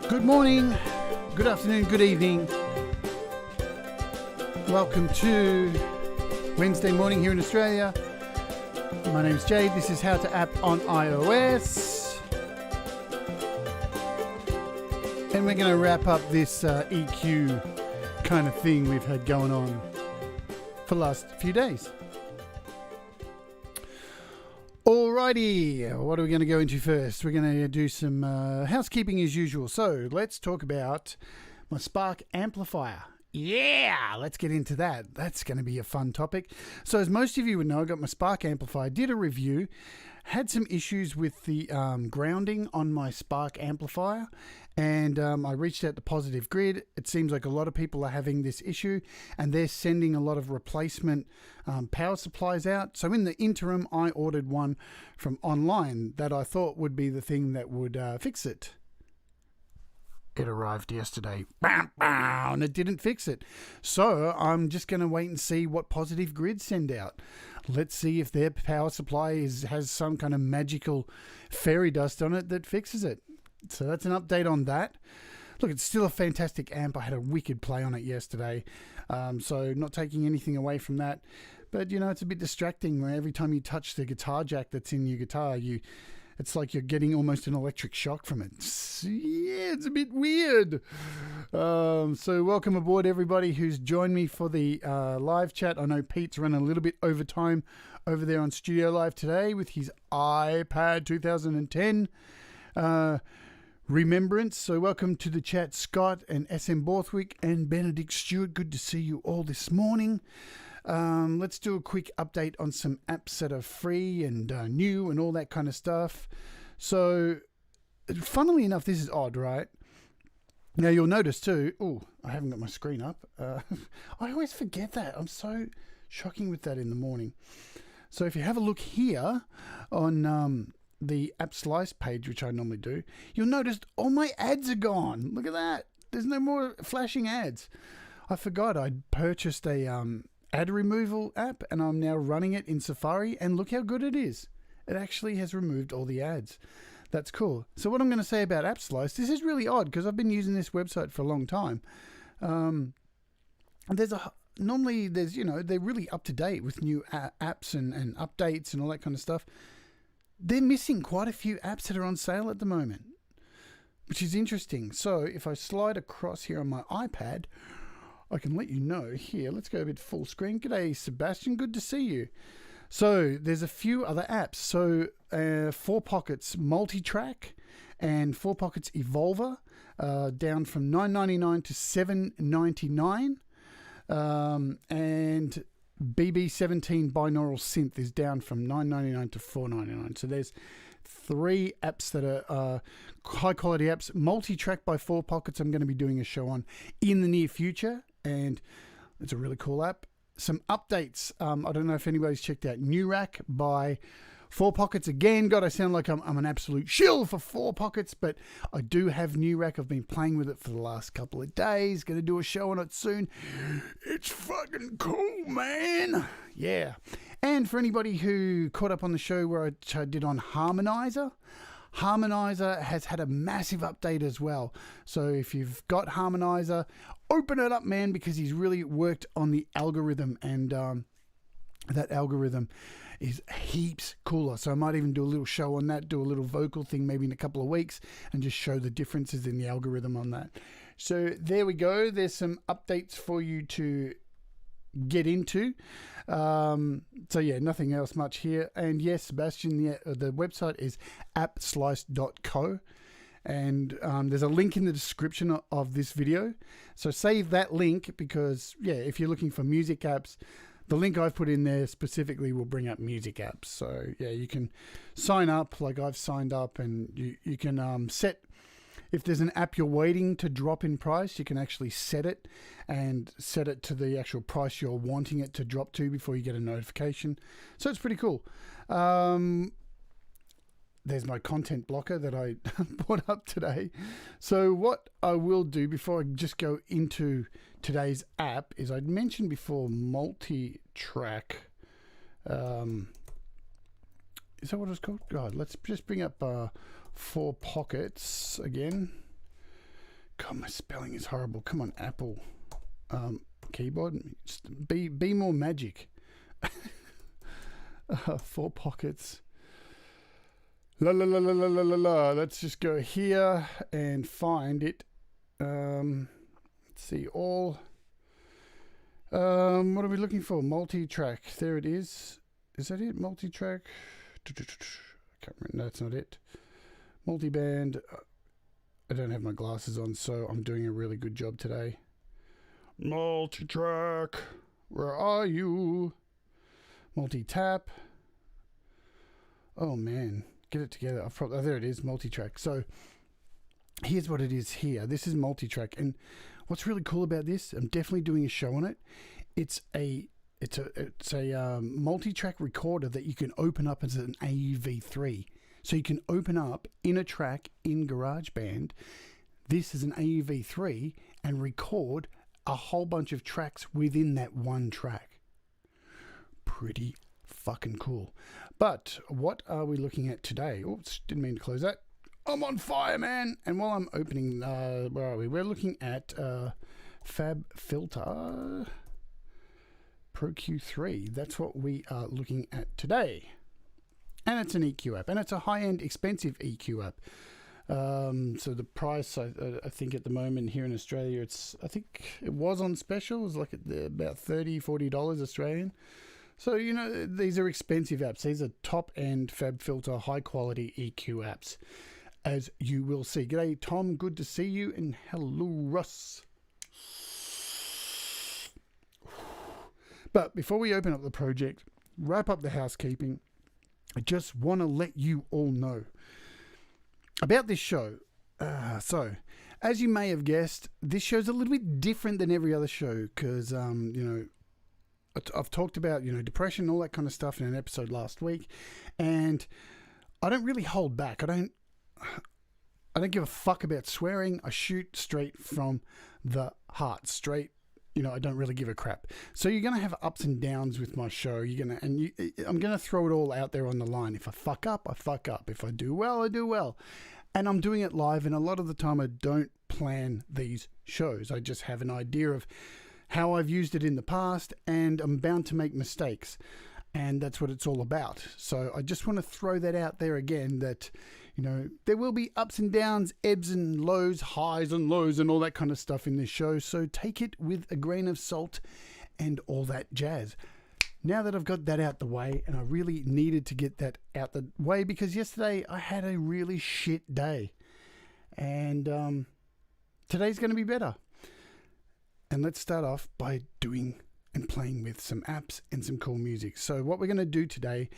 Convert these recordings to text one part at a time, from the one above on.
Good morning, good afternoon, good evening. Welcome to Wednesday morning here in Australia. My name is Jade. This is How to App on iOS. And we're going to wrap up this EQ kind of thing we've had going on for the last few days. Alrighty, what are we going to go into first? We're going to do some housekeeping as usual. So let's talk about my Spark amplifier. Yeah, let's get into that. That's going to be a fun topic. So as most of you would know, I got my Spark amplifier, did a review, had some issues with the grounding on my Spark amplifier, and I reached out to Positive Grid. It seems like a lot of people are having this issue, and they're sending a lot of replacement power supplies out. So in the interim, I ordered one from online that I thought would be the thing that would fix it. It arrived yesterday, and it didn't fix it. So I'm just going to wait and see what Positive Grid send out. Let's see if their power supply has some kind of magical fairy dust on it that fixes it. So that's an update on that. Look, it's still a fantastic amp. I had a wicked play on it yesterday. So not taking anything away from that. But, you know, it's a bit distracting where every time you touch the guitar jack that's in your guitar, it's like you're getting almost an electric shock from it. Yeah, it's a bit weird. So welcome aboard, everybody who's joined me for the live chat. I know Pete's run a little bit over time over there on Studio Live today with his iPad 2010 remembrance. So welcome to the chat, Scott and SM Borthwick and Benedict Stewart. Good to see you all this morning. Let's do a quick update on some apps that are free and new and all that kind of stuff. So, funnily enough, this is odd, right? Now, you'll notice too... Oh, I haven't got my screen up. I always forget that. I'm so shocking with that in the morning. So, if you have a look here on the App Slice page, which I normally do, you'll notice all my ads are gone. Look at that. There's no more flashing ads. I forgot I'd purchased a... ad removal app, and I'm now running it in Safari, and look how good it is. It actually has removed all the ads. That's cool. So what I'm going to say about App Slice, this is really odd because I've been using this website for a long time. Normally there's, you know, they're really up to date with new apps and updates and all that kind of stuff. They're missing quite a few apps that are on sale at the moment, which is interesting. So if I slide across here on my iPad, I can let you know here. Let's go a bit full screen. G'day, Sebastian. Good to see you. So there's a few other apps. So 4 Pockets Multitrack and 4 Pockets Evolver down from $9.99 to $7.99. And BB17 Binaural Synth is down from $9.99 to $4.99. So there's 3 apps that are high quality apps. Multitrack by 4 Pockets I'm going to be doing a show on in the near future, and it's a really cool app. Some updates. I don't know if anybody's checked out New Rack by 4 Pockets again. God, I sound like I'm an absolute shill for 4 Pockets, but I do have New Rack. I've been playing with it for the last couple of days. Going to do a show on it soon. It's fucking cool, man. Yeah. And for anybody who caught up on the show where I did on Harmonizer, Harmonizer has had a massive update as well. So if you've got Harmonizer, open it up, man, because he's really worked on the algorithm, and that algorithm is heaps cooler. So I might even do a little show on that, do a little vocal thing maybe in a couple of weeks, and just show the differences in the algorithm on that. So there we go. There's some updates for you to get into. So yeah, nothing else much here. And yes, Sebastian, the website is appslice.co, and there's a link in the description of this video. So save that link, because yeah, if you're looking for music apps, the link I've put in there specifically will bring up music apps. So yeah, you can sign up like I've signed up, and you can set, if there's an app you're waiting to drop in price, you can actually set it to the actual price you're wanting it to drop to before you get a notification. So it's pretty cool. There's my content blocker that I brought up today. So what I will do before I just go into today's app is, I'd mentioned before multi-track. Is that what it's called? God, let's just bring up 4 Pockets again. God, my spelling is horrible. Come on, Apple keyboard. Just be more magic. 4 pockets. La la la la la la la la. Let's just go here and find it. Let's see, all. What are we looking for? Multi-track. There it is. Is that it? Multi-track. I can't remember. No, that's not it. Multi-band. I don't have my glasses on, so I'm doing a really good job today. Multi-track. Where are you? Multi-tap. Oh, man. Get it together. Oh, there it is. Multi-track. So here's what it is here. This is multi-track. And what's really cool about this, I'm definitely doing a show on it. It's a multi-track recorder that you can open up as an AUV3. So you can open up in a track in GarageBand. This is an AUV3 and record a whole bunch of tracks within that one track. Pretty fucking cool. But what are we looking at today? Oops, didn't mean to close that. I'm on fire, man. And while I'm opening, where are we? We're looking at FabFilter Pro Q3. That's what we are looking at today. And it's an EQ app. And it's a high-end, expensive EQ app. So the price, I think at the moment here in Australia, I think it was on special. It was like about $30, $40 Australian. So, you know, these are expensive apps. These are top-end FabFilter, high-quality EQ apps, as you will see. G'day, Tom. Good to see you. And hello, Russ. But before we open up the project, wrap up the housekeeping, I just want to let you all know about this show. So, as you may have guessed, this show's a little bit different than every other show because, you know, I've talked about, you know, depression, all that kind of stuff in an episode last week, and I don't really hold back. I don't give a fuck about swearing. I shoot straight from the heart, straight. You know, I don't really give a crap. So you're gonna have ups and downs with my show. I'm gonna throw it all out there on the line. If I fuck up, I fuck up. If I do well, I do well. And I'm doing it live, and a lot of the time I don't plan these shows. I just have an idea of how I've used it in the past, and I'm bound to make mistakes. And that's what it's all about. So I just want to throw that out there again, that, you know, there will be ups and downs, ebbs and lows, highs and lows, and all that kind of stuff in this show. So take it with a grain of salt and all that jazz. Now that I've got that out the way, and I really needed to get that out the way because yesterday I had a really shit day. And today's going to be better. And let's start off by doing and playing with some apps and some cool music. So what we're going to do today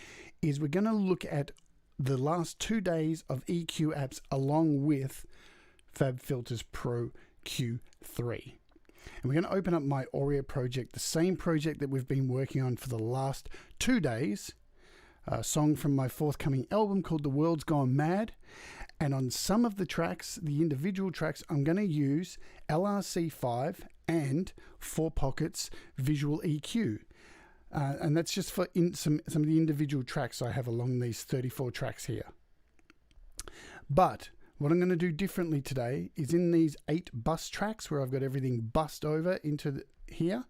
is we're going to look at the last 2 days of EQ apps along with FabFilter's Pro Q3. And we're going to open up my Auria project, the same project that we've been working on for the last 2 days. A song from my forthcoming album called The World's Gone Mad. And on some of the tracks, the individual tracks, I'm going to use LRC5 and 4 Pockets Visual EQ. And that's just for some of the individual tracks I have along these 34 tracks here. But what I'm going to do differently today is in these 8 bus tracks where I've got everything bussed over into here,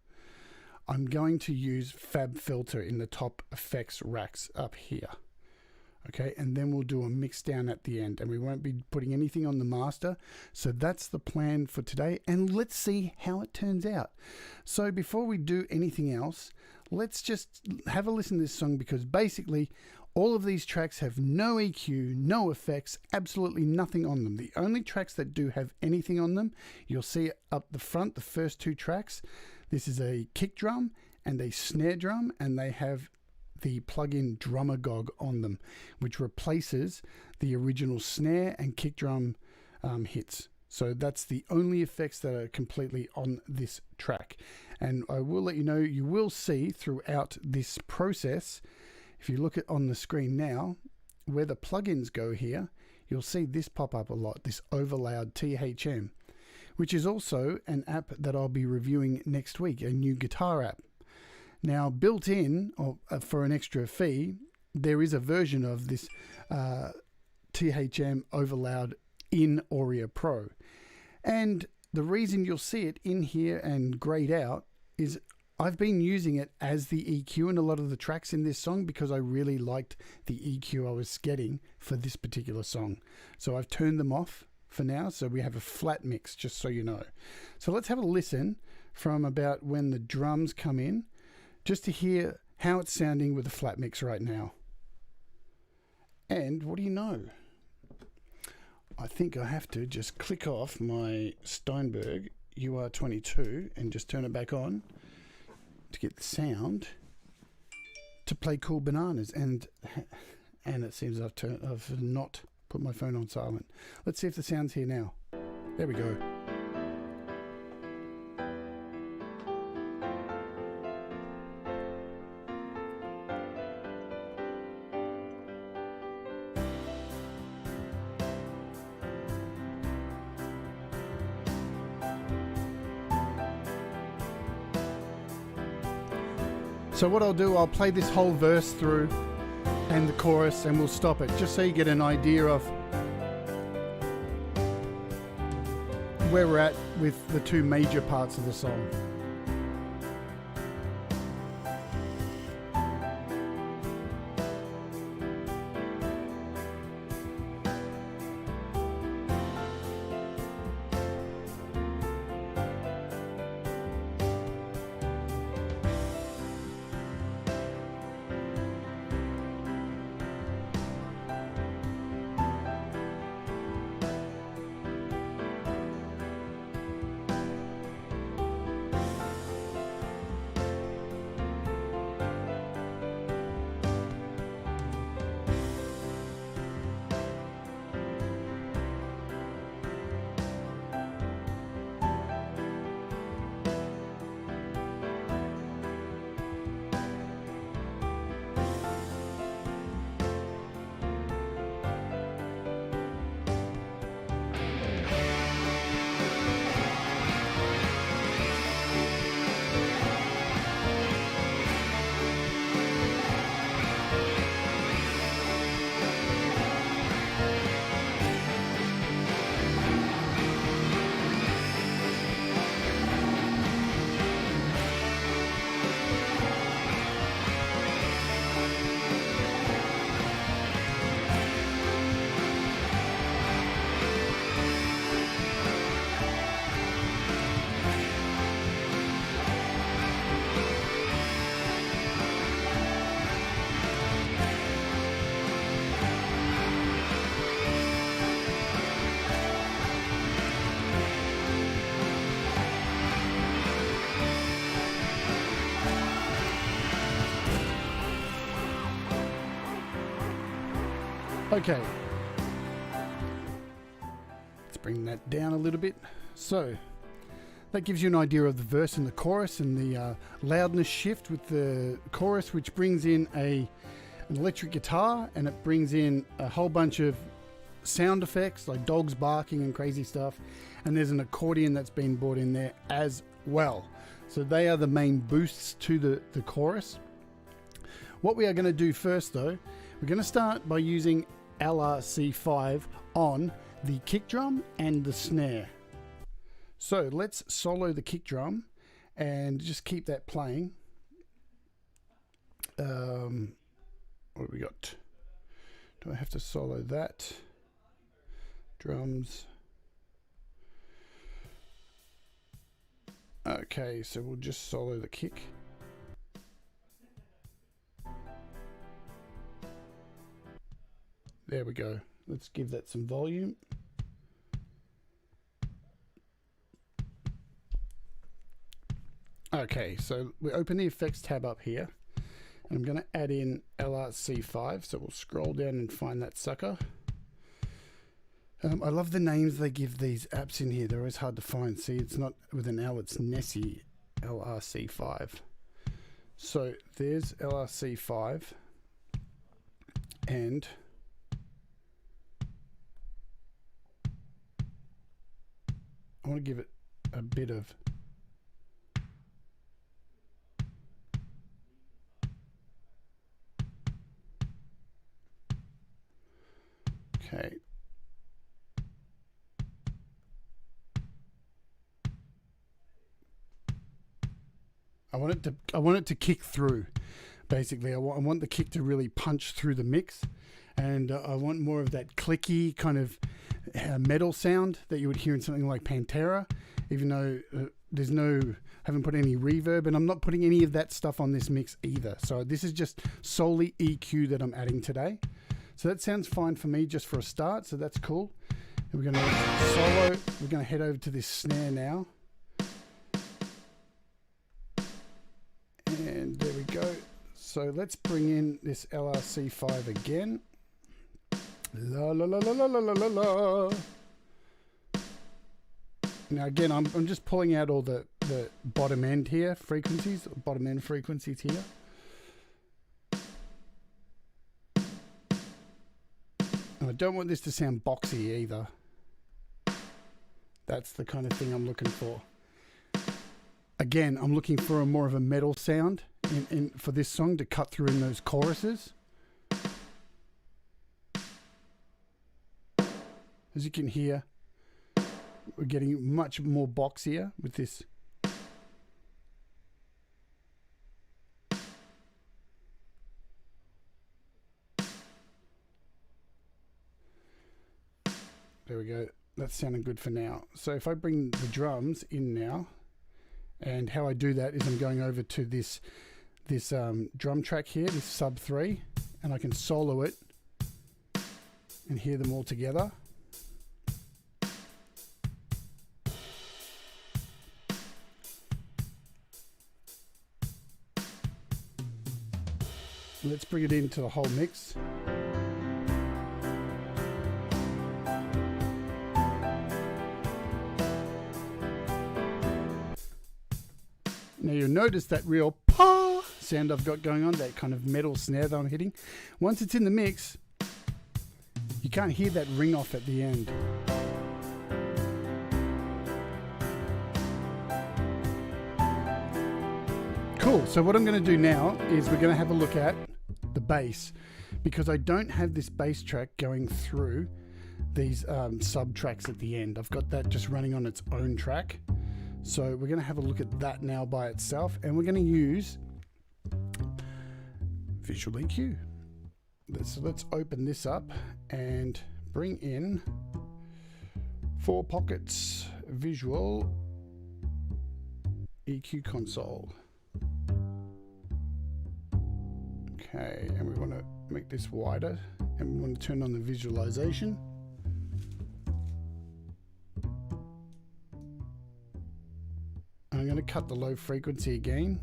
I'm going to use FabFilter in the top effects racks up here. Okay, and then we'll do a mix down at the end, and we won't be putting anything on the master. So that's the plan for today, and let's see how it turns out. So before we do anything else, let's just have a listen to this song, because basically all of these tracks have no EQ, no effects, absolutely nothing on them. The only tracks that do have anything on them, you'll see up the front, the first 2 tracks. This is a kick drum and a snare drum, and they have the plug-in Drumagog on them, which replaces the original snare and kick drum hits. So that's the only effects that are completely on this track. And I will let you know, you will see throughout this process, if you look at on the screen now, where the plugins go here, you'll see this pop up a lot, this Overloud THM, which is also an app that I'll be reviewing next week, a new guitar app. Now, built in, or for an extra fee, there is a version of this THM Overloud in Auria Pro. And the reason you'll see it in here and grayed out is I've been using it as the EQ in a lot of the tracks in this song because I really liked the EQ I was getting for this particular song. So I've turned them off for now, so we have a flat mix, just so you know. So let's have a listen from about when the drums come in, just to hear how it's sounding with the flat mix right now. And what do you know? I think I have to just click off my Steinberg UR22 and just turn it back on to get the sound to play Cool Bananas. And it seems I've not put my phone on silent. Let's see if the sound's here now. There we go. So what I'll do, I'll play this whole verse through and the chorus, and we'll stop it just so you get an idea of where we're at with the two major parts of the song. Okay, let's bring that down a little bit. So that gives you an idea of the verse and the chorus and the loudness shift with the chorus, which brings in an electric guitar, and it brings in a whole bunch of sound effects like dogs barking and crazy stuff, and there's an accordion that's been brought in there as well. So they are the main boosts to the chorus. What we are going to do first though, we're going to start by using LRC5 on the kick drum and the snare. So let's solo the kick drum and just keep that playing. What have we got? Do I have to solo that? Drums. Okay, so we'll just solo the kick. There we go. Let's give that some volume. Okay, so we open the effects tab up here. And I'm going to add in LRC5, so we'll scroll down and find that sucker. I love the names they give these apps in here. They're always hard to find. See, it's not with an L, it's Nessie LRC5. So there's LRC5. And I want to give it a bit of okay. I want it to kick through. Basically, I want the kick to really punch through the mix, and I want more of that clicky kind of metal sound that you would hear in something like Pantera, even though haven't put any reverb, and I'm not putting any of that stuff on this mix either. So this is just solely EQ that I'm adding today. So that sounds fine for me just for a start, so that's cool. And we're going to solo, we're going to head over to this snare now. And there we go. So let's bring in this LRC5 again. La la la la la la la la. Now again, I'm just pulling out all the bottom end here frequencies, bottom end frequencies here. And I don't want this to sound boxy either. That's the kind of thing I'm looking for. Again, I'm looking for more of a metal sound for this song to cut through in those choruses. As you can hear, we're getting much more boxier with this. There we go. That's sounding good for now. So if I bring the drums in now, and how I do that is I'm going over to this drum track here, this sub 3, and I can solo it and hear them all together. Let's bring it into the whole mix. Now you'll notice that real pa sound I've got going on, that kind of metal snare that I'm hitting. Once it's in the mix, you can't hear that ring off at the end. Cool, so what I'm going to do now is we're going to have a look at the bass, because I don't have this bass track going through these sub tracks at the end. I've got that just running on its own track. So we're going to have a look at that now by itself, and we're going to use Visual EQ. Let's open this up and bring in 4 Pockets Visual EQ console. Okay, and we want to make this wider, and we want to turn on the visualization. I'm going to cut the low frequency again.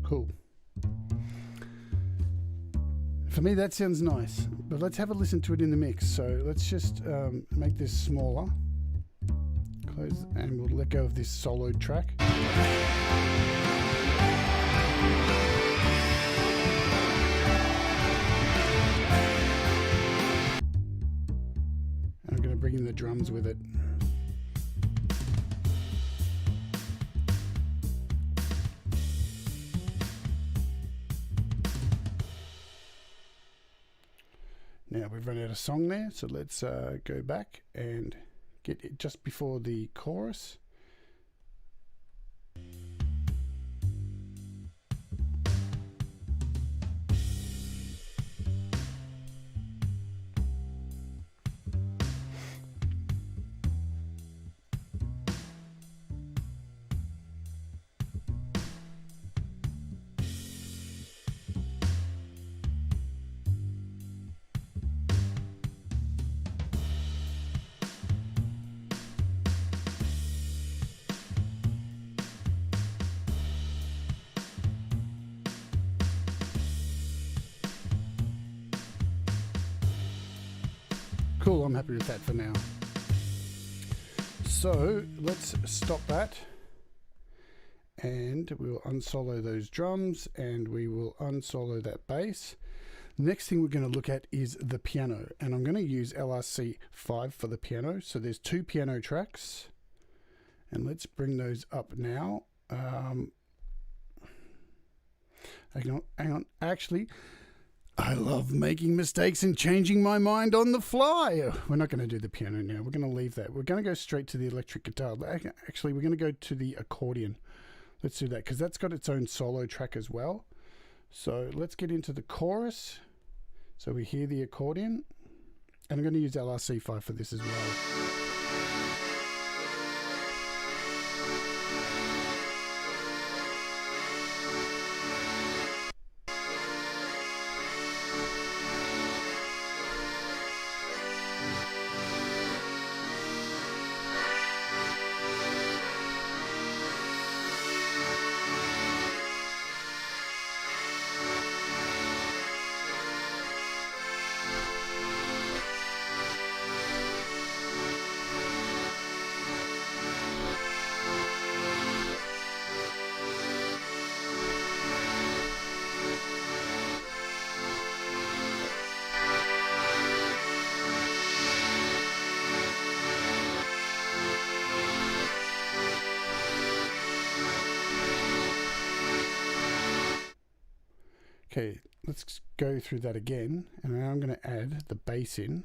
Cool. For me, that sounds nice, but let's have a listen to it in the mix. So let's just make this smaller. Close, and we'll let go of this soloed track. And I'm going to bring in the drums with it. Now we've run out of song there, so let's go back and get it just before the chorus. Cool, I'm happy with that for now. So let's stop that, and we'll unsolo those drums, and we will unsolo that bass. Next thing we're going to look at is the piano, and I'm going to use LRC 5 for the piano. So there's 2 piano tracks, and let's bring those up now. Hang on. Actually, I love making mistakes and changing my mind on the fly. We're not going to do the piano now. We're going to leave that. We're going to go straight to the electric guitar. Actually, we're going to go to the accordion. Let's do that because that's got its own solo track as well. So let's get into the chorus. So we hear the accordion. And I'm going to use LRC 5 for this as well. Okay, let's go through that again, and now I'm going to add the bass in.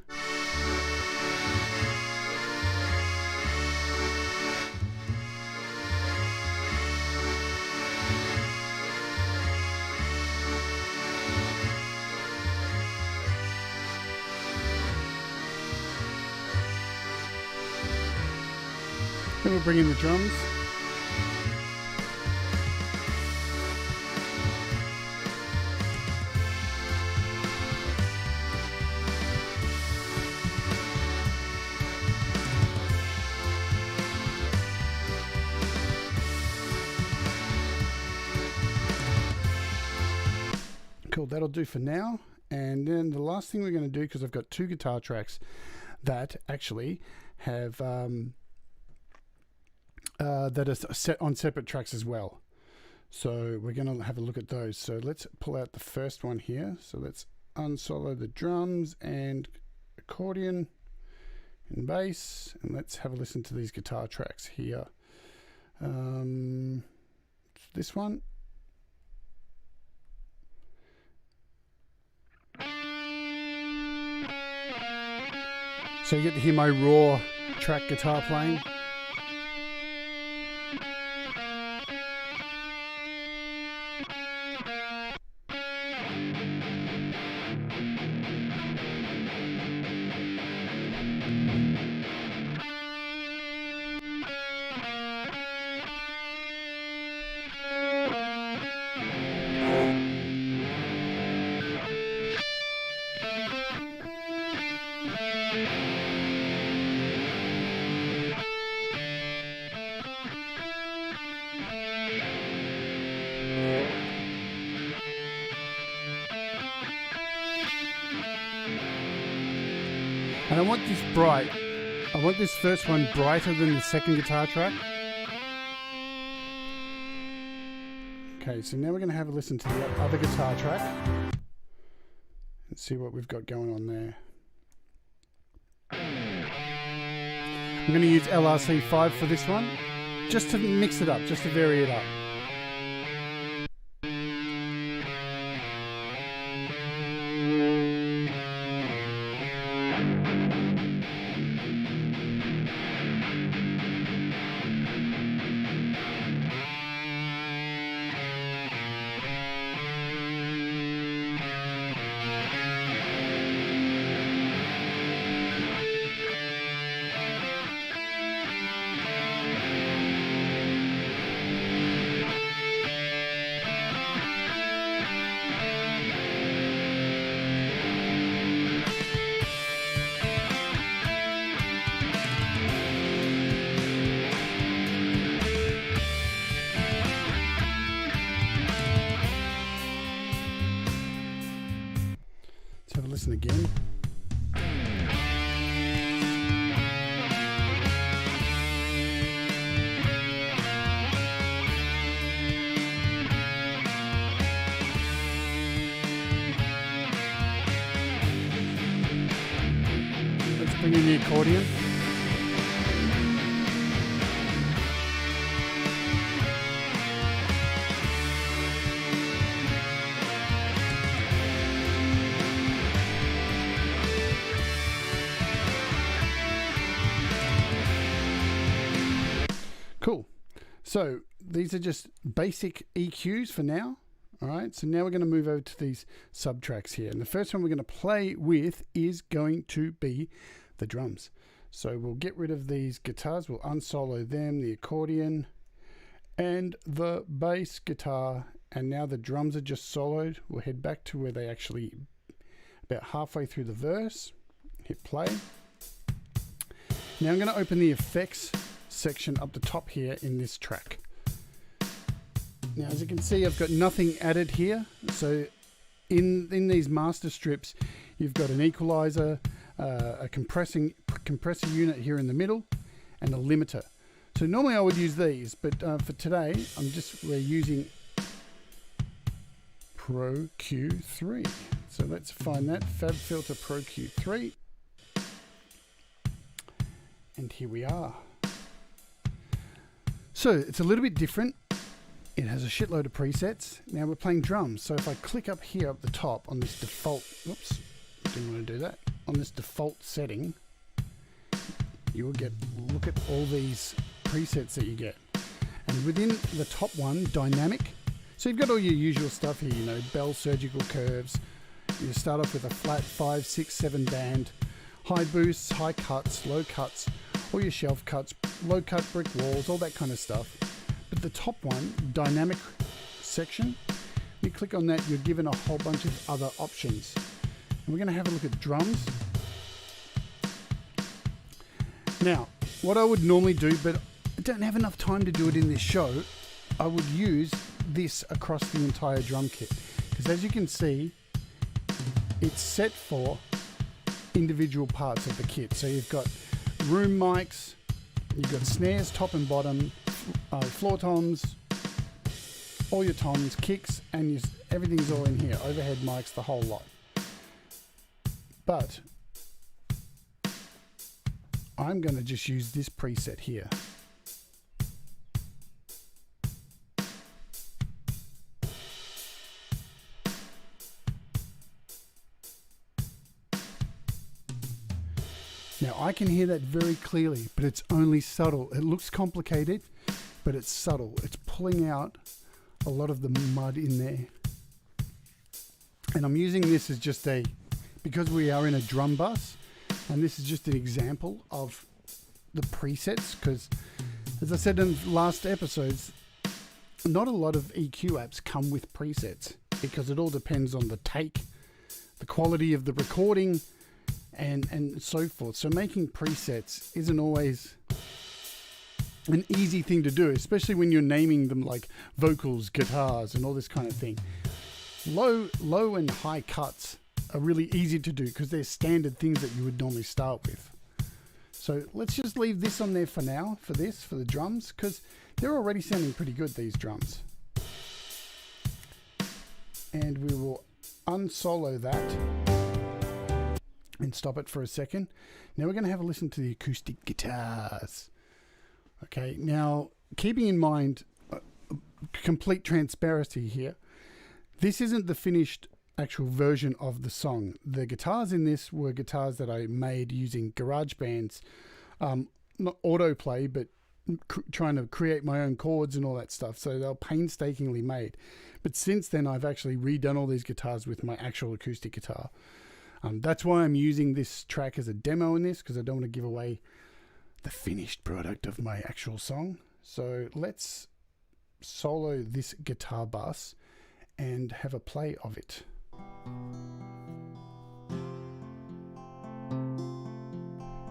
Then we'll bring in the drums. Cool, that'll do for now. And then the last thing we're going to do, because I've got 2 guitar tracks that actually have that are set on separate tracks as well. So we're going to have a look at those. So let's pull out the first one here. So let's unsolo the drums and accordion and bass, and let's have a listen to these guitar tracks here. This one. So you get to hear my raw track guitar playing. And I want this bright. I want this first one brighter than the second guitar track. Okay, so now we're going to have a listen to the other guitar track and see what we've got going on there. I'm going to use LRC 5 for this one, just to mix it up, just to vary it up. Let's have a listen again. in the accordion. Cool. So these are just basic EQs for now. All right, so now we're going to move over to these subtracks here. And the first one we're going to play with is going to be the drums. So we'll get rid of these guitars. We'll unsolo them, the accordion, and the bass guitar. And now the drums are just soloed. We'll head back to where they actually, about halfway through the verse. Hit play. Now I'm going to open the effects section up the top here in this track. Now, as you can see, I've got nothing added here. So in these master strips, you've got an equalizer, a compressor unit here in the middle, and a limiter. So normally I would use these, but for today, we're using Pro Q3. So let's find that, FabFilter Pro Q3. And here we are. So it's a little bit different. It has a shitload of presets. Now we're playing drums. So if I click up here up the top on this default, oops, didn't want to do that. On this default setting, you will look at all these presets that you get. And within the top one, dynamic. So you've got all your usual stuff here, you know, bell surgical curves. You start off with a flat 5, 6, 7 band, high boosts, high cuts, low cuts, all your shelf cuts, low cut brick walls, all that kind of stuff. But the top one, dynamic section, you click on that, you're given a whole bunch of other options. And we're going to have a look at drums. Now, what I would normally do, but I don't have enough time to do it in this show, I would use this across the entire drum kit. Because as you can see, it's set for individual parts of the kit. So you've got room mics, you've got snares top and bottom, floor toms, all your toms, kicks, and everything's all in here. Overhead mics, the whole lot. But I'm going to just use this preset here. Now I can hear that very clearly, but it's only subtle. It looks complicated, but it's subtle. It's pulling out a lot of the mud in there. And I'm using this as just because we are in a drum bus, and this is just an example of the presets, because as I said in last episodes, not a lot of EQ apps come with presets, because it all depends on the take, the quality of the recording, and so forth. So making presets isn't always an easy thing to do, especially when you're naming them like vocals, guitars, and all this kind of thing. Low and high cuts are really easy to do because they're standard things that you would normally start with. So let's just leave this on there for now, for the drums, because they're already sounding pretty good, these drums. And we will unsolo that and stop it for a second. Now we're going to have a listen to the acoustic guitars. Okay, now keeping in mind complete transparency here, this isn't the finished actual version of the song. The guitars in this were guitars that I made using GarageBand's not autoplay, but trying to create my own chords and all that stuff. So they're painstakingly made. But since then, I've actually redone all these guitars with my actual acoustic guitar. That's why I'm using this track as a demo in this, because I don't want to give away the finished product of my actual song. So let's solo this guitar bass and have a play of it.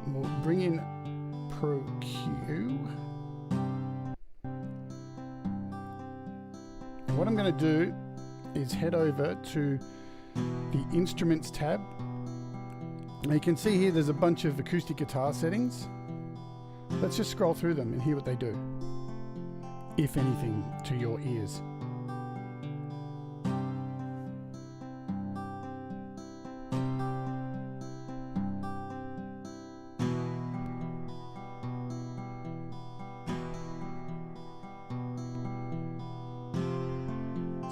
We'll bring in Pro Q. What I'm going to do is head over to the Instruments tab. Now you can see here there's a bunch of acoustic guitar settings. Let's just scroll through them and hear what they do, if anything, to your ears.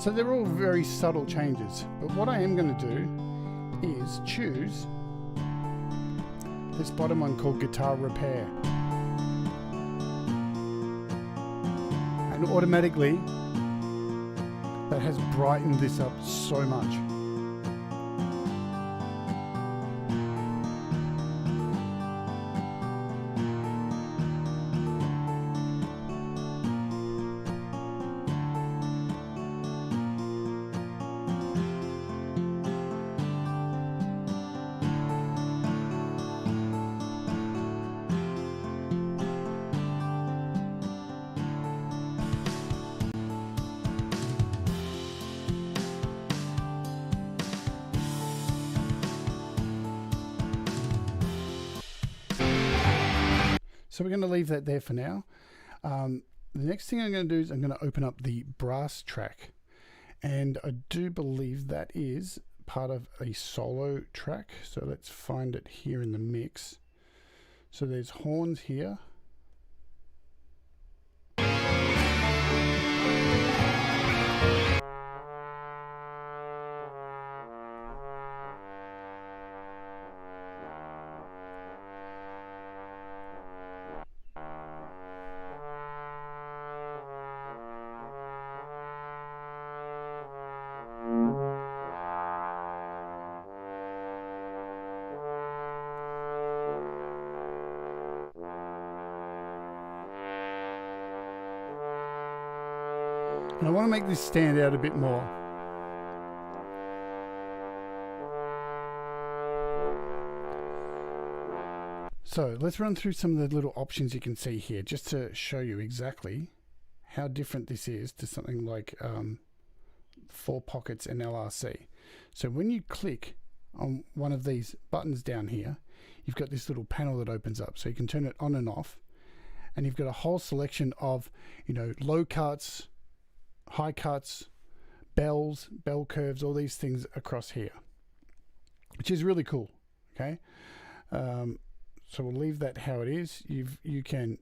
So they're all very subtle changes. But what I am going to do is choose this bottom one called Guitar Repair. And automatically, that has brightened this up so much. So we're going to leave that there for now. The next thing I'm going to do is I'm going to open up the brass track. And I do believe that is part of a solo track. So let's find it here in the mix. So there's horns here. And I want to make this stand out a bit more. So let's run through some of the little options you can see here just to show you exactly how different this is to something like 4 pockets and LRC. So when you click on one of these buttons down here, you've got this little panel that opens up. So you can turn it on and off, and you've got a whole selection of, you know, low cuts, high cuts, bells, bell curves, all these things across here, which is really cool. Okay, so we'll leave that how it is. You can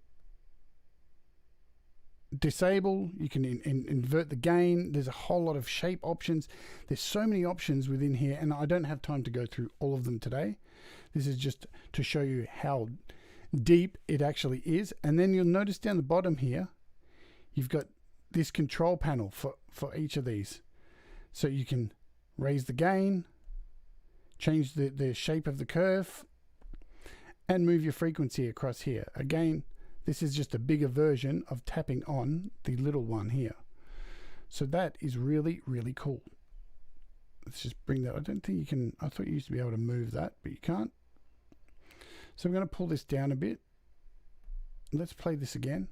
disable, you can invert the gain. There's a whole lot of shape options. There's so many options within here, and I don't have time to go through all of them today. This is just to show you how deep it actually is. And then you'll notice down the bottom here, you've got this control panel for each of these. So you can raise the gain, change the shape of the curve, and move your frequency across here. Again, this is just a bigger version of tapping on the little one here. So that is really, really cool. Let's just bring that. I don't think you can, I thought you used to be able to move that, but you can't. So I'm going to pull this down a bit. Let's play this again.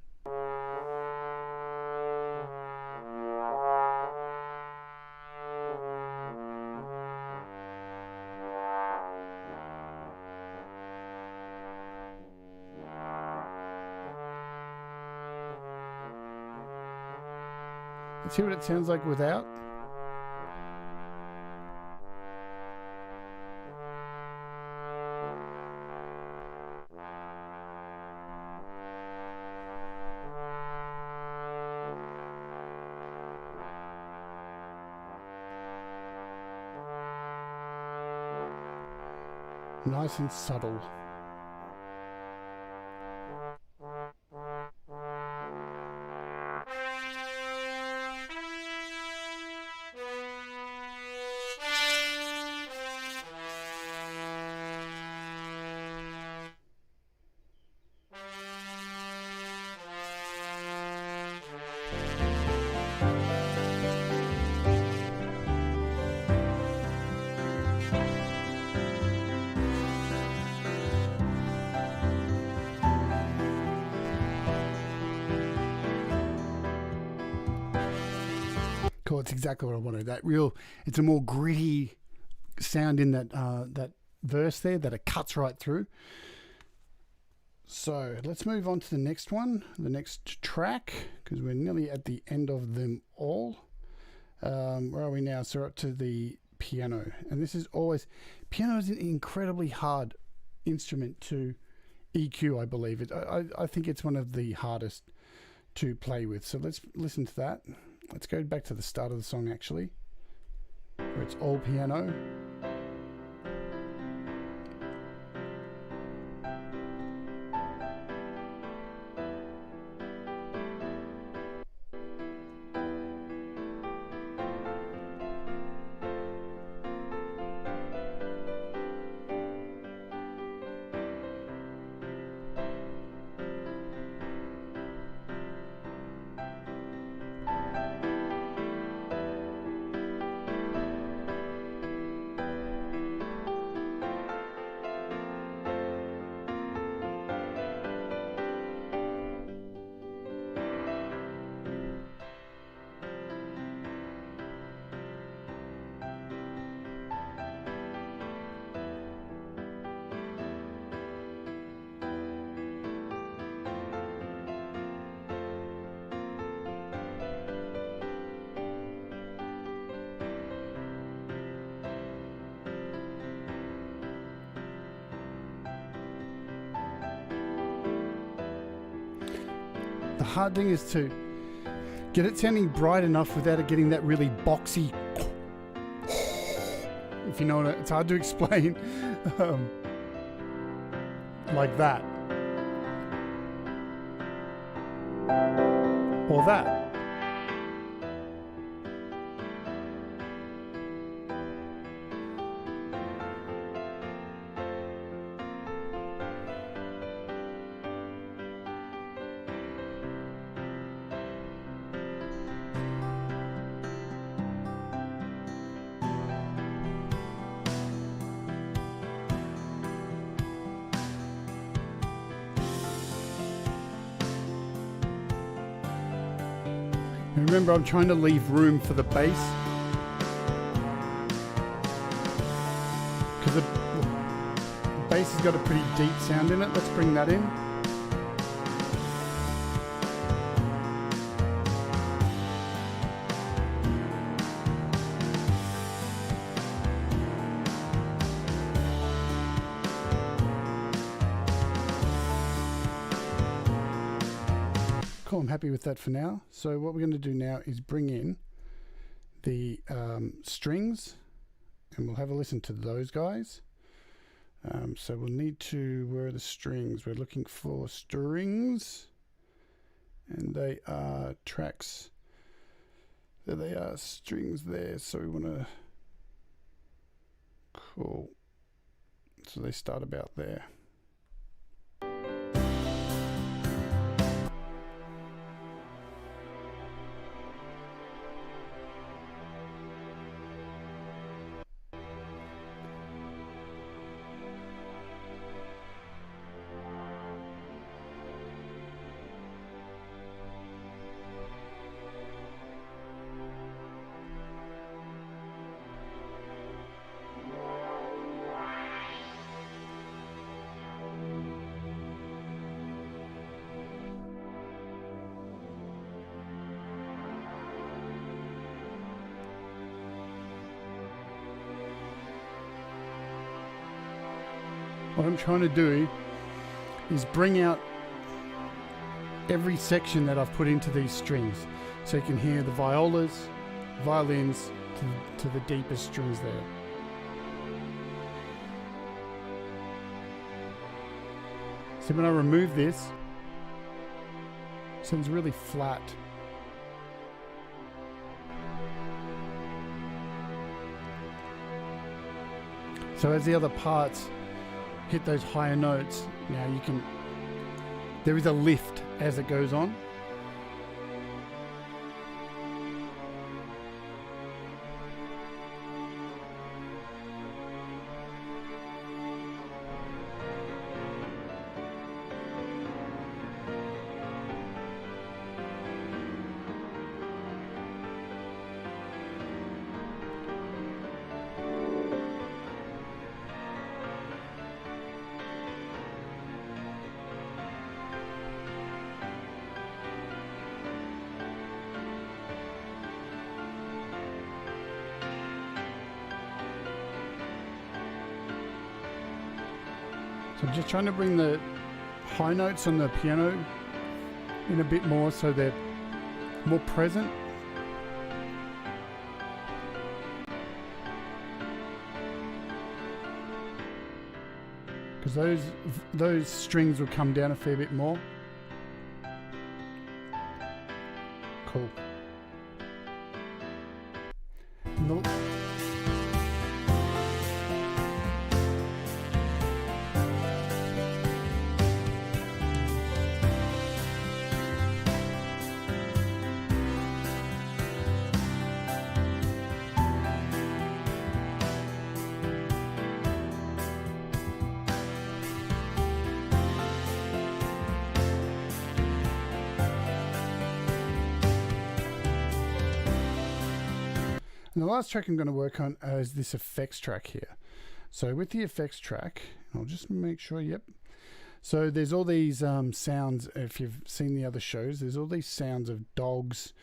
Let's hear what it sounds like without. Nice and subtle. Cool, it's exactly what I wanted. It's a more gritty sound in that that verse there that it cuts right through. So let's move on to the next one, the next track, because we're nearly at the end of them all. Where are we now? So we're up to the piano, and this is always, piano is an incredibly hard instrument to EQ, I believe. I think it's one of the hardest to play with. So let's listen to that. Let's go back to the start of the song actually, where it's all piano. The hard thing is to get it sounding bright enough without it getting that really boxy, if you know what it's hard to explain, like that, or that. Remember, I'm trying to leave room for the bass, because the bass has got a pretty deep sound in it. Let's bring that in. Cool, I'm happy with that for now. So what we're going to do now is bring in the strings, and we'll have a listen to those guys. So we'll need to, where are the strings? We're looking for strings, and they are tracks. There they are, strings there. So we want to, cool. So they start about there. What I'm trying to do is bring out every section that I've put into these strings, so you can hear the violas, violins to the deepest strings there. So when I remove this, it sounds really flat. So as the other parts hit those higher notes, now you can, there is a lift as it goes on. So I'm just trying to bring the high notes on the piano in a bit more so they're more present. because those strings will come down a fair bit more. Cool. Nope. And the last track I'm going to work on is this effects track here. So with the effects track, I'll just make sure, yep. So there's all these sounds, if you've seen the other shows, there's all these sounds of dogs,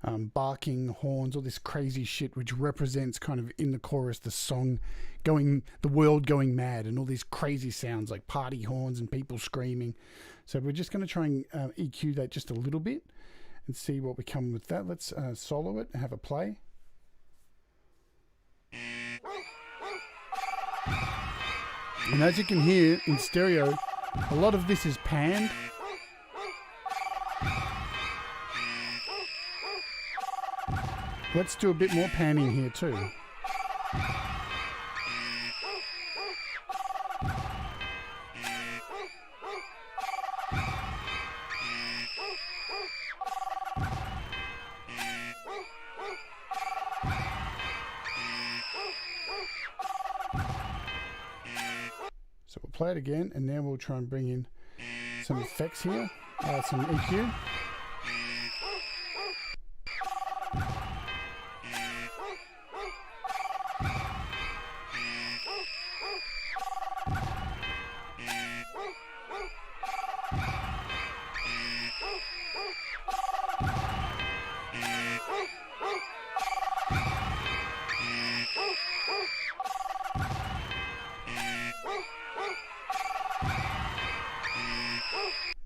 barking, horns, all this crazy shit, which represents kind of in the chorus, the song going, the world going mad, and all these crazy sounds like party horns and people screaming. So we're just going to try and EQ that just a little bit and see what we come with that. Let's solo it and have a play. And as you can hear in stereo, a lot of this is panned. Let's do a bit more panning here too. So we'll play it again, and now we'll try and bring in some effects here, some EQ.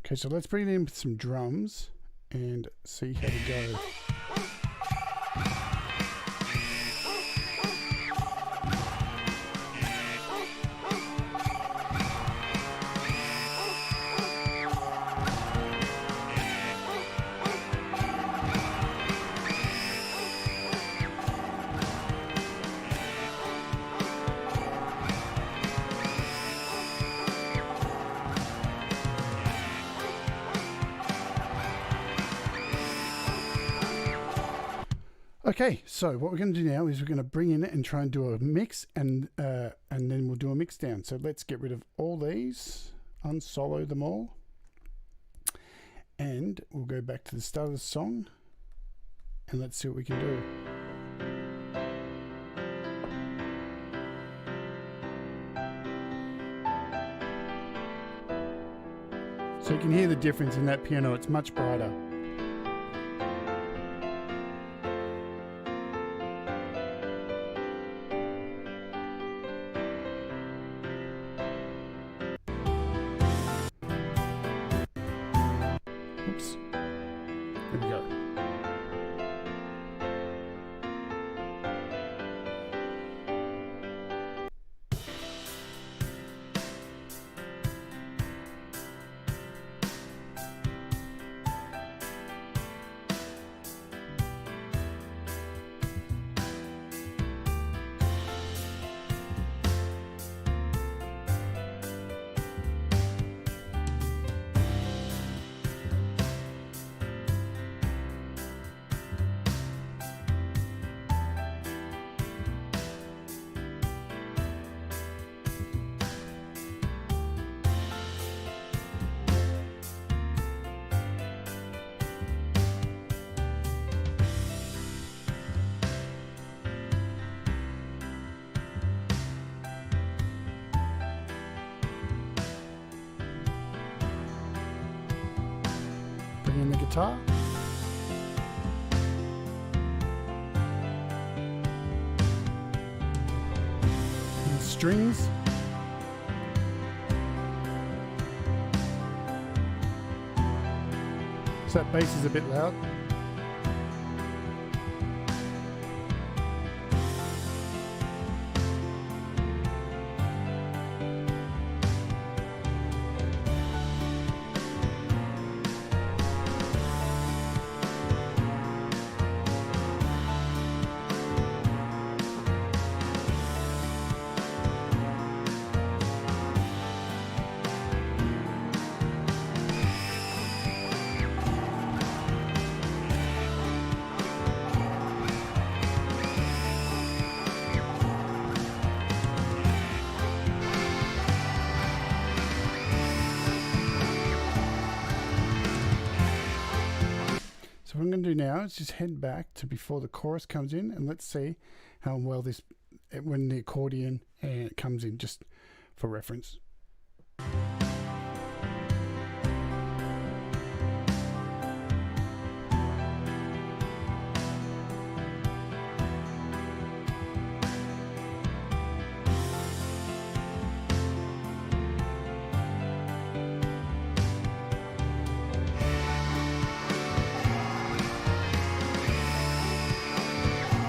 Okay, so let's bring in some drums and see how we go. Okay, so what we're going to do now is we're going to bring in and try and do a mix, and then we'll do a mix down. So let's get rid of all these, unsolo them all, and we'll go back to the start of the song, and let's see what we can do. So you can hear the difference in that piano, it's much brighter. Oops. There we go. Bring in the guitar. And the strings. So that bass is a bit loud. what I'm going to do now is just head back to before the chorus comes in, and let's see how well this, when the accordion comes in, just for reference.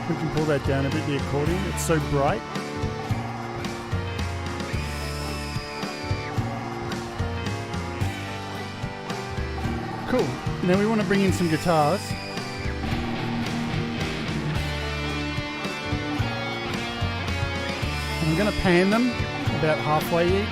We can pull that down a bit, the accordion. It's so bright. Cool. Now we want to bring in some guitars. I'm going to pan them about halfway each.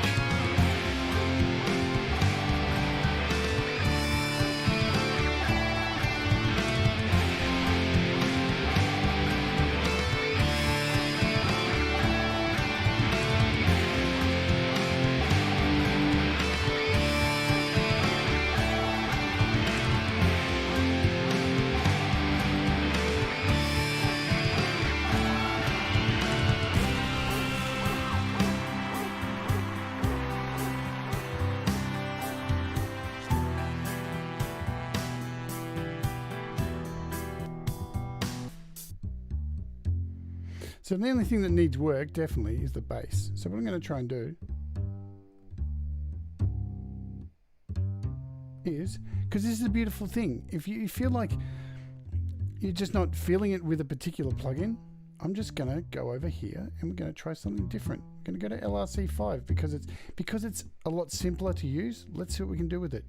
So the only thing that needs work, definitely, is the bass. So what I'm going to try and do is, because this is a beautiful thing, if you feel like you're just not feeling it with a particular plugin, I'm just going to go over here and we're going to try something different. I'm going to go to LRC5 because it's a lot simpler to use. Let's see what we can do with it.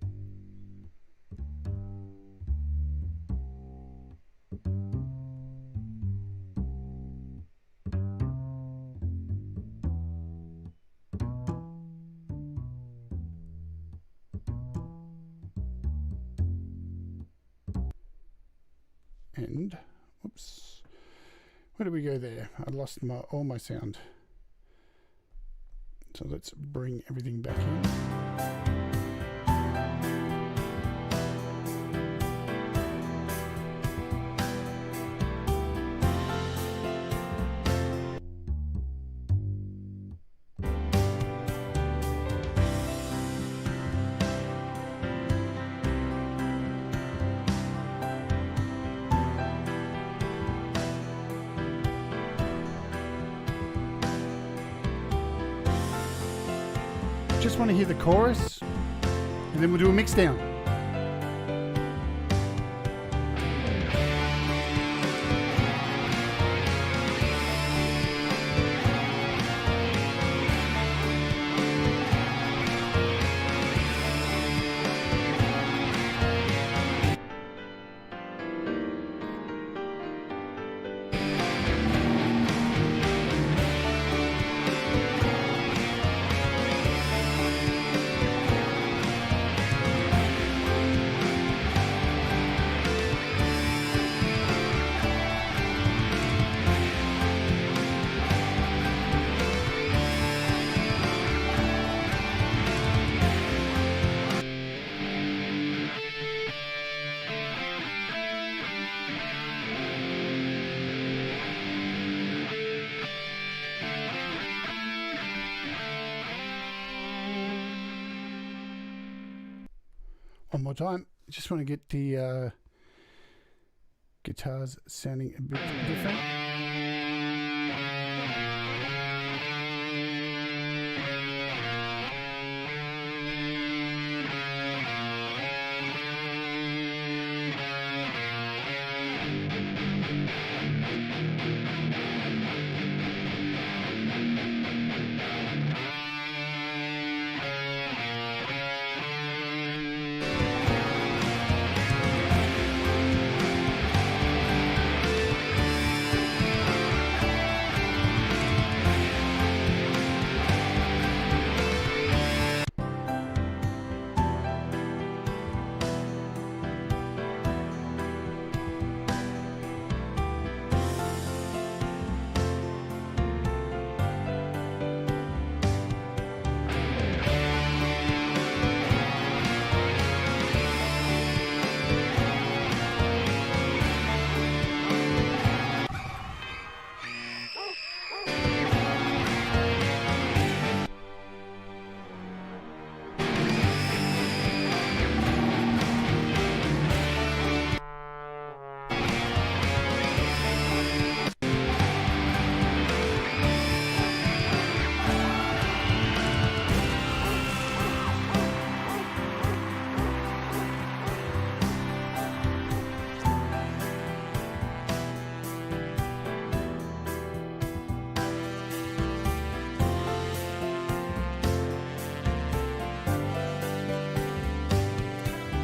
And, whoops, where did we go there? I lost all my sound. So let's bring everything back in. Just want to hear the chorus, and then we'll do a mix down. One more time. Just want to get the guitars sounding a bit different.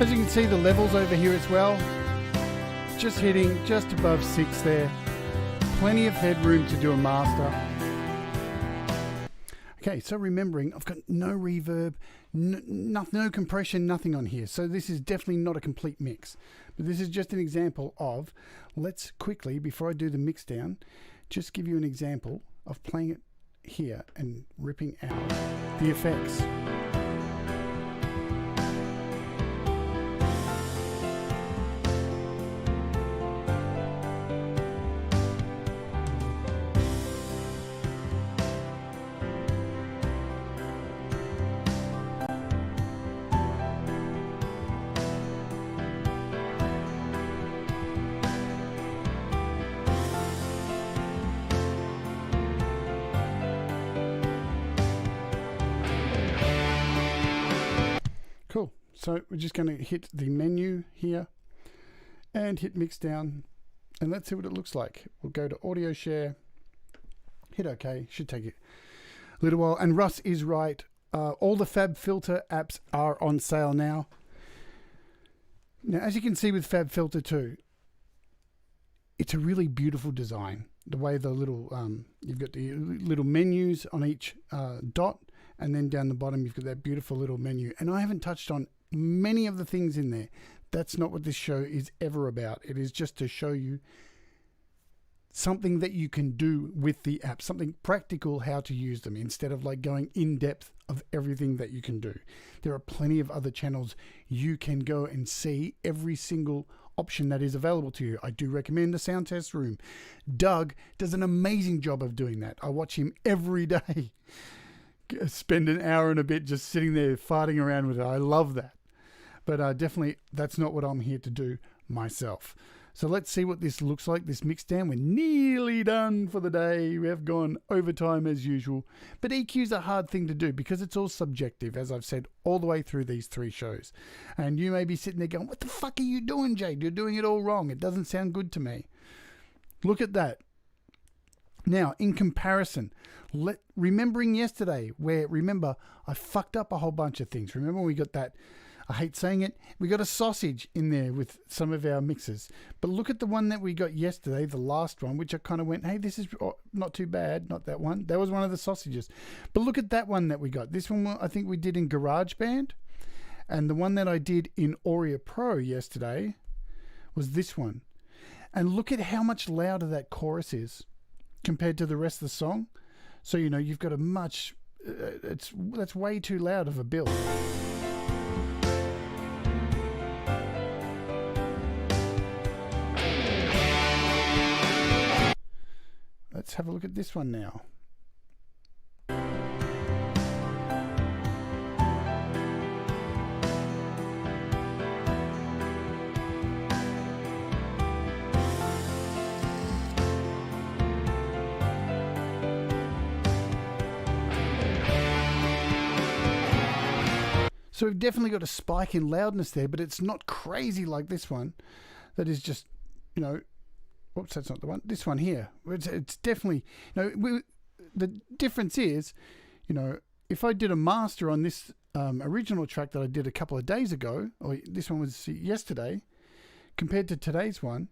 As you can see, the levels over here as well, just hitting just above 6 there. Plenty of headroom to do a master. Okay, so remembering, I've got no reverb, no compression, nothing on here. So this is definitely not a complete mix. But this is just an example of, let's quickly, before I do the mix down, just give you an example of playing it here and ripping out the effects. Cool. So we're just going to hit the menu here and hit mix down, and let's see what it looks like. We'll go to audio share, hit OK. Should take a little while. And Russ is right. All the FabFilter apps are on sale now. Now, as you can see with FabFilter too, it's a really beautiful design. The way the little, you've got the little menus on each dot, and then down the bottom you've got that beautiful little menu. And I haven't touched on many of the things in there. That's not what this show is ever about. It is just to show you something that you can do with the app, something practical, how to use them, instead of like going in depth of everything that you can do. There are plenty of other channels you can go and see every single option that is available to you. I do recommend the Sound Test Room. Doug does an amazing job of doing that. I watch him every day. Spend an hour and a bit just sitting there farting around with it. I love that. But definitely that's not what I'm here to do myself. So let's see what this looks like, this mix down. We're nearly done for the day. We have gone overtime as usual. But EQ is a hard thing to do because it's all subjective, as I've said all the way through these 3 shows. And you may be sitting there going, what the fuck are you doing, Jade? You're doing it all wrong. It doesn't sound good to me. Look at that. Now, in comparison, remembering yesterday where, remember, I fucked up a whole bunch of things. Remember we got that, I hate saying it, we got a sausage in there with some of our mixes. But look at the one that we got yesterday, the last one, which I kind of went, hey, this is not too bad, not that one. That was one of the sausages. But look at that one that we got. This one I think we did in GarageBand. And the one that I did in Auria Pro yesterday was this one. And look at how much louder that chorus is compared to the rest of the song. So, you know, you've got a much, that's way too loud of a build. Let's have a look at this one now. So we've definitely got a spike in loudness there, but it's not crazy like this one. That is just, you know, whoops, that's not the one. This one here. It's definitely, you know, the difference is, you know, if I did a master on this original track that I did a couple of days ago, or this one was yesterday, compared to today's one,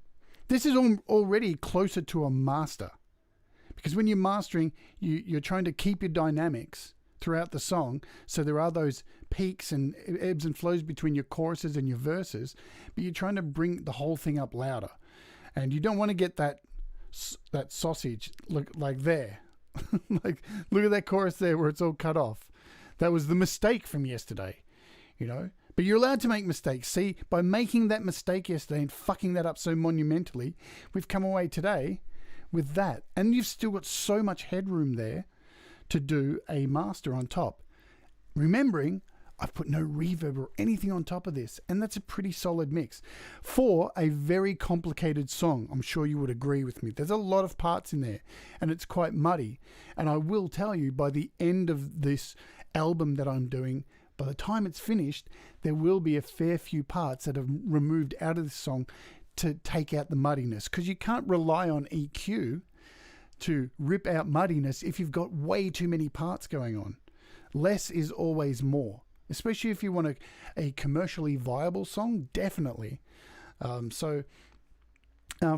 this is already closer to a master. Because when you're mastering, you're trying to keep your dynamics throughout the song, so there are those peaks and ebbs and flows between your choruses and your verses, but you're trying to bring the whole thing up louder, and you don't want to get that sausage look like there. Like, look at that chorus there where it's all cut off. That was the mistake from yesterday, you know. But you're allowed to make mistakes. See, by making that mistake yesterday and fucking that up so monumentally, we've come away today with that, and you've still got so much headroom there to do a master on top. Remembering, I've put no reverb or anything on top of this, and that's a pretty solid mix for a very complicated song. I'm sure you would agree with me. There's a lot of parts in there, and it's quite muddy. And I will tell you, by the end of this album that I'm doing, by the time it's finished, there will be a fair few parts that are removed out of this song to take out the muddiness, because you can't rely on EQ to rip out muddiness if you've got way too many parts going on. Less is always more. especially if you want a commercially viable song, definitely. So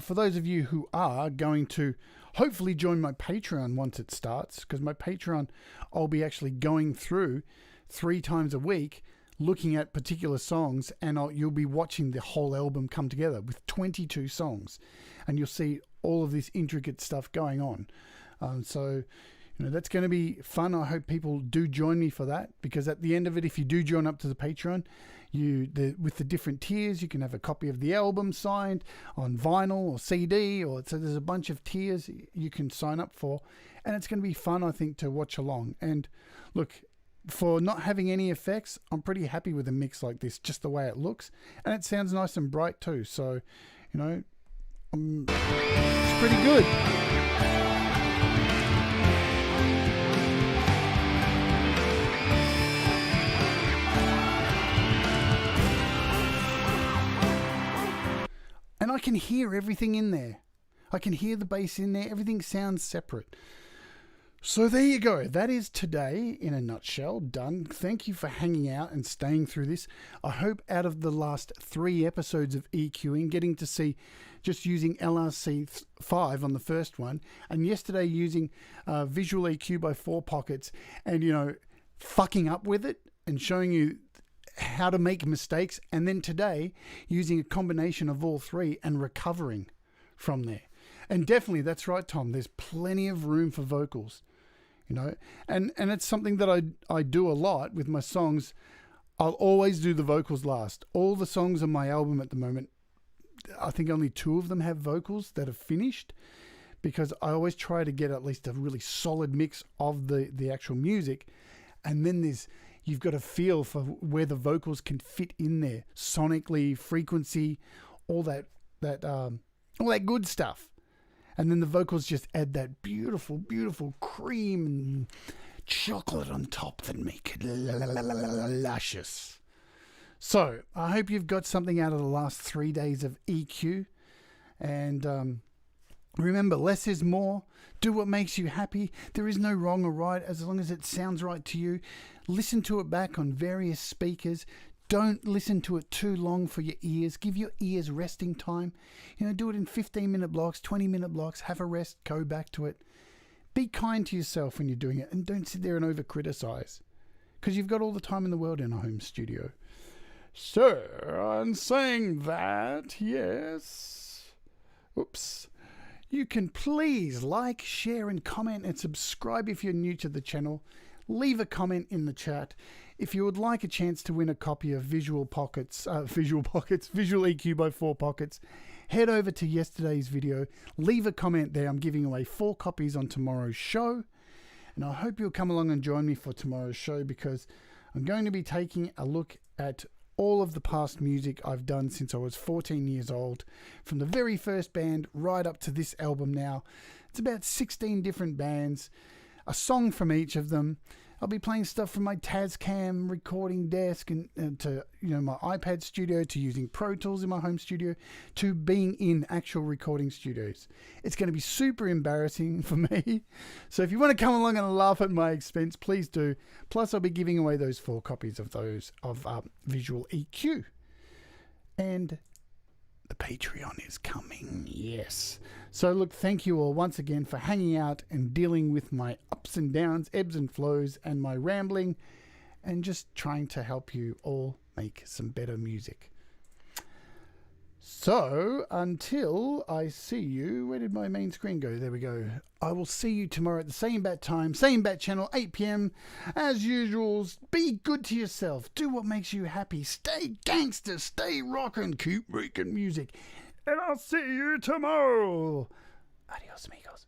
for those of you who are going to hopefully join my Patreon once it starts, because my Patreon, I'll be actually going through 3 times a week looking at particular songs, and you'll be watching the whole album come together with 22 songs, and you'll see all of this intricate stuff going on. So that's going to be fun. I hope people do join me for that, because at the end of it, if you do join up to the Patreon, with the different tiers, you can have a copy of the album signed on vinyl or CD, so there's a bunch of tiers you can sign up for, and it's going to be fun, I think, to watch along. And look, for not having any effects, I'm pretty happy with a mix like this, just the way it looks, and it sounds nice and bright too. So, it's pretty good. And I can hear everything in there. I can hear the bass in there. Everything sounds separate. So there you go. That is today in a nutshell. Done. Thank you for hanging out and staying through this. I hope out of the last 3 episodes of EQing, getting to see just using LRC 5 on the first one, and yesterday using Visual EQ by 4 Pockets, and fucking up with it and showing you how to make mistakes, and then today using a combination of all 3 and recovering from there. And definitely, that's right, Tom, there's plenty of room for vocals, and it's something that I do a lot with my songs. I'll always do the vocals last. All the songs on my album at the moment, I think only 2 of them have vocals that are finished, because I always try to get at least a really solid mix of the actual music, and then you've got a feel for where the vocals can fit in there, sonically, frequency, all that good stuff. And then the vocals just add that beautiful, beautiful cream and chocolate on top that make it luscious. So I hope you've got something out of the last 3 days of EQ. And remember, less is more. Do what makes you happy. There is no wrong or right as long as it sounds right to you. Listen to it back on various speakers. Don't listen to it too long for your ears. Give your ears resting time. Do it in 15-minute blocks, 20-minute blocks. Have a rest. Go back to it. Be kind to yourself when you're doing it, and don't sit there and over-criticize, because you've got all the time in the world in a home studio. So, on saying that, yes. Oops. You can please like, share, and comment, and subscribe if you're new to the channel. Leave a comment in the chat. If you would like a chance to win a copy of Visual EQ by 4 Pockets, head over to yesterday's video. Leave a comment there. I'm giving away 4 copies on tomorrow's show. And I hope you'll come along and join me for tomorrow's show, because I'm going to be taking a look at all of the past music I've done since I was 14 years old, from the very first band right up to this album now. It's about 16 different bands, a song from each of them. I'll be playing stuff from my Tascam recording desk and to my iPad studio, to using Pro Tools in my home studio, to being in actual recording studios. It's going to be super embarrassing for me. So if you want to come along and laugh at my expense, please do. Plus, I'll be giving away those 4 copies of Visual EQ. And the Patreon is coming, yes. So look, thank you all once again for hanging out and dealing with my ups and downs, ebbs and flows, and my rambling, and just trying to help you all make some better music. So until I see you, where did my main screen go? There we go. I will see you tomorrow at the same bat time, same bat channel, 8 p.m. As usual, be good to yourself. Do what makes you happy. Stay gangster. Stay rockin'. Keep making music. And I'll see you tomorrow. Adios, amigos.